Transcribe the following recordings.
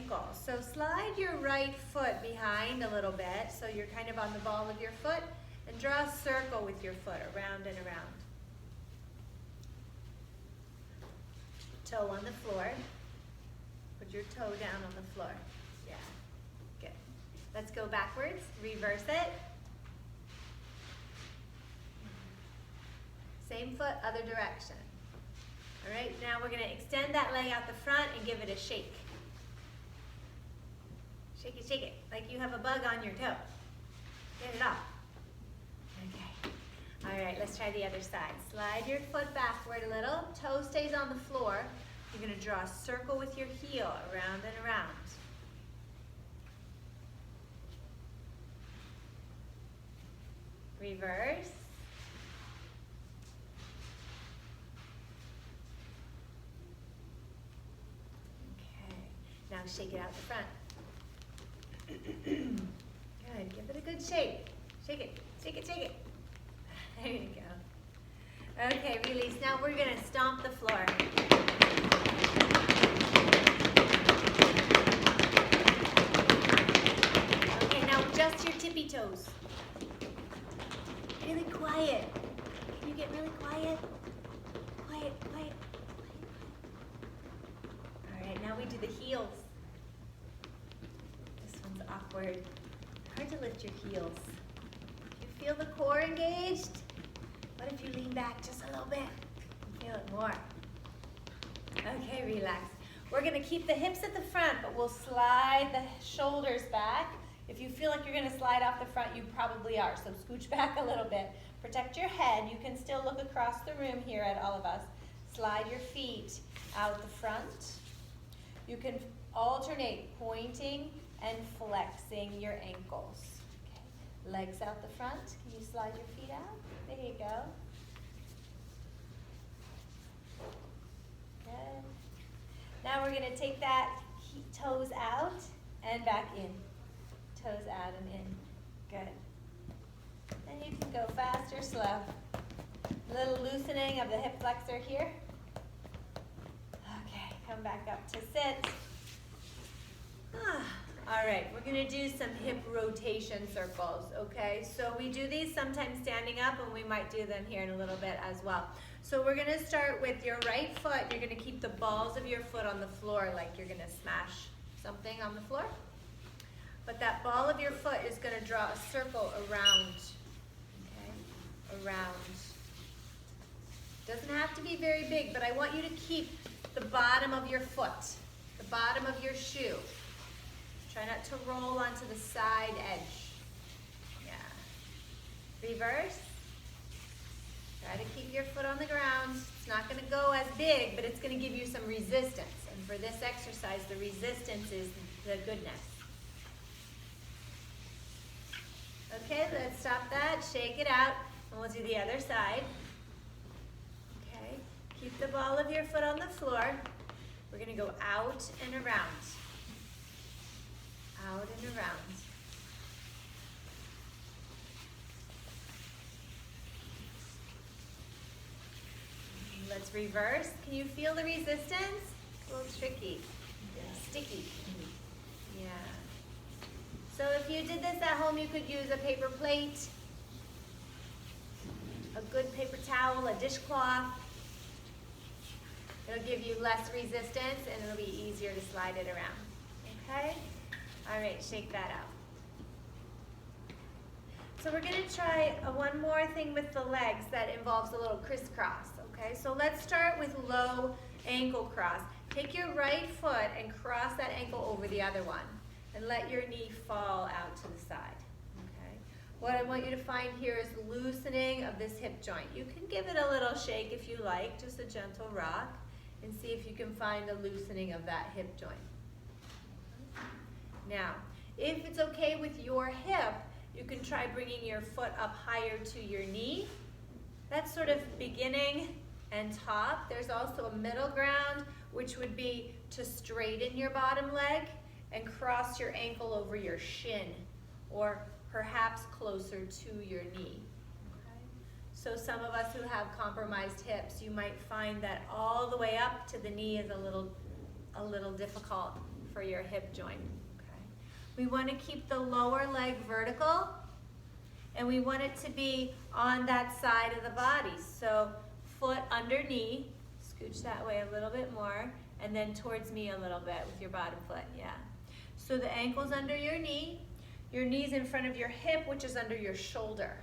ankle. So slide your right foot behind a little bit so you're kind of on the ball of your foot, and draw a circle with your foot around and around. Toe on the floor. Put your toe down on the floor. Yeah, good. Let's go backwards, reverse it. Same foot, other direction. All right, now we're gonna extend that leg out the front and give it a shake. Shake it, like you have a bug on your toe. Get it off. Okay. All right, let's try the other side. Slide your foot backward a little, toe stays on the floor. You're gonna draw a circle with your heel around and around. Reverse. Okay, now shake it out the front. Good, give it a good shake. Shake it, shake it, shake it. There you go. Okay, release. Now we're gonna stomp the floor. Okay, now just your tippy toes. Really quiet. Can you get really quiet? Quiet, quiet. All right, now we do the heels. This one's awkward. Hard to lift your heels. Do you feel the core engaged? What if you lean back just a little bit? Feel it more. Okay, relax. We're gonna keep the hips at the front, but we'll slide the shoulders back. If you feel like you're gonna slide off the front, you probably are, so scooch back a little bit. Protect your head. You can still look across the room here at all of us. Slide your feet out the front. You can alternate pointing and flexing your ankles. Okay. Legs out the front. Can you slide your feet out? There you go. Good. Now we're going to take that toes out and back in. Toes out and in. Good. And you can go fast or slow. A little loosening of the hip flexor here. Okay, come back up to sit. All right, we're gonna do some hip rotation circles, okay? So we do these sometimes standing up, and we might do them here in a little bit as well. So we're gonna start with your right foot. You're gonna keep the balls of your foot on the floor like you're gonna smash something on the floor. But that ball of your foot is gonna draw a circle around, okay? Around. Doesn't have to be very big, but I want you to keep the bottom of your foot, the bottom of your shoe. Try not to roll onto the side edge. Yeah. Reverse. Try to keep your foot on the ground. It's not going to go as big, but it's going to give you some resistance. And for this exercise, the resistance is the goodness. Okay, let's stop that. Shake it out, and we'll do the other side. Okay. Keep the ball of your foot on the floor. We're going to go out and around. Out and around. Let's reverse. Can you feel the resistance? It's a little tricky. Sticky. Yeah. So if you did this at home, you could use a paper plate, a good paper towel, a dishcloth. It'll give you less resistance, and it'll be easier to slide it around. Okay? All right, shake that out. So we're gonna try one more thing with the legs that involves a little crisscross, okay? So let's start with low ankle cross. Take your right foot and cross that ankle over the other one, and let your knee fall out to the side, okay? What I want you to find here is loosening of this hip joint. You can give it a little shake if you like, just a gentle rock, and see if you can find a loosening of that hip joint. Now, if it's okay with your hip, you can try bringing your foot up higher to your knee. That's sort of beginning and top. There's also a middle ground, which would be to straighten your bottom leg and cross your ankle over your shin, or perhaps closer to your knee. Okay? So some of us who have compromised hips, you might find that all the way up to the knee is a little difficult for your hip joint. Okay. We want to keep the lower leg vertical, and we want it to be on that side of the body. So foot under knee, scooch that way a little bit more, and then towards me a little bit with your bottom foot, yeah. So the ankle's under your knee's in front of your hip, which is under your shoulder.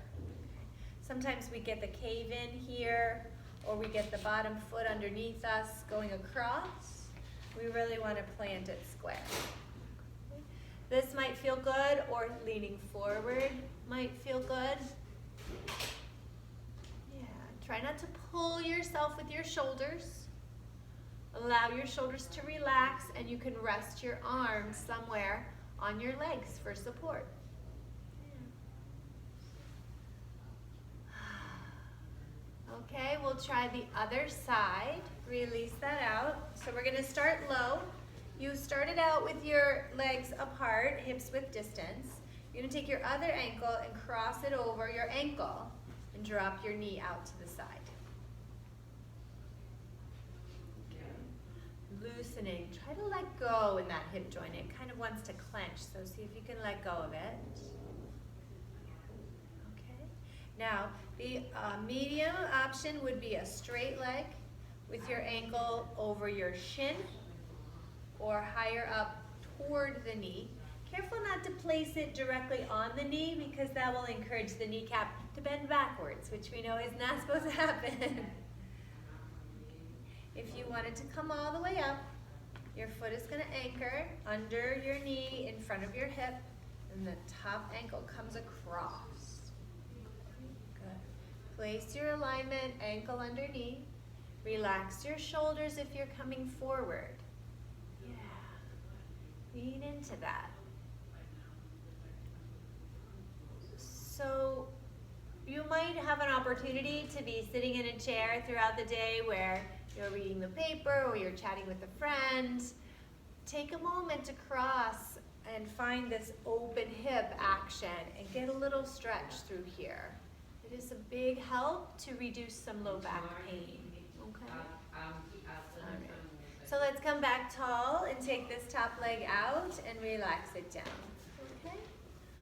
Sometimes we get the cave in here, or we get the bottom foot underneath us going across. We really want to plant it square. This might feel good, or leaning forward might feel good. Yeah, try not to pull yourself with your shoulders. Allow your shoulders to relax, and you can rest your arms somewhere on your legs for support. Okay, we'll try the other side. Release that out. So we're going to start low. You started out with your legs apart, hips width distance. You're going to take your other ankle and cross it over your ankle and drop your knee out to the side. Okay. Loosening. Try to let go in that hip joint. It kind of wants to clench, so see if you can let go of it. Okay. Now, the medium option would be a straight leg with your ankle over your shin or higher up toward the knee. Careful not to place it directly on the knee, because that will encourage the kneecap to bend backwards, which we know is not supposed to happen. If you want it to come all the way up, your foot is going to anchor under your knee in front of your hip, and the top ankle comes across. Good. Place your alignment, ankle under knee. Relax your shoulders if you're coming forward. Yeah. Lean into that. So you might have an opportunity to be sitting in a chair throughout the day where you're reading the paper or you're chatting with a friend. Take a moment to cross and find this open hip action and get a little stretch through here. It is a big help to reduce some low back pain. Okay. All right. So let's come back tall and take this top leg out and relax it down.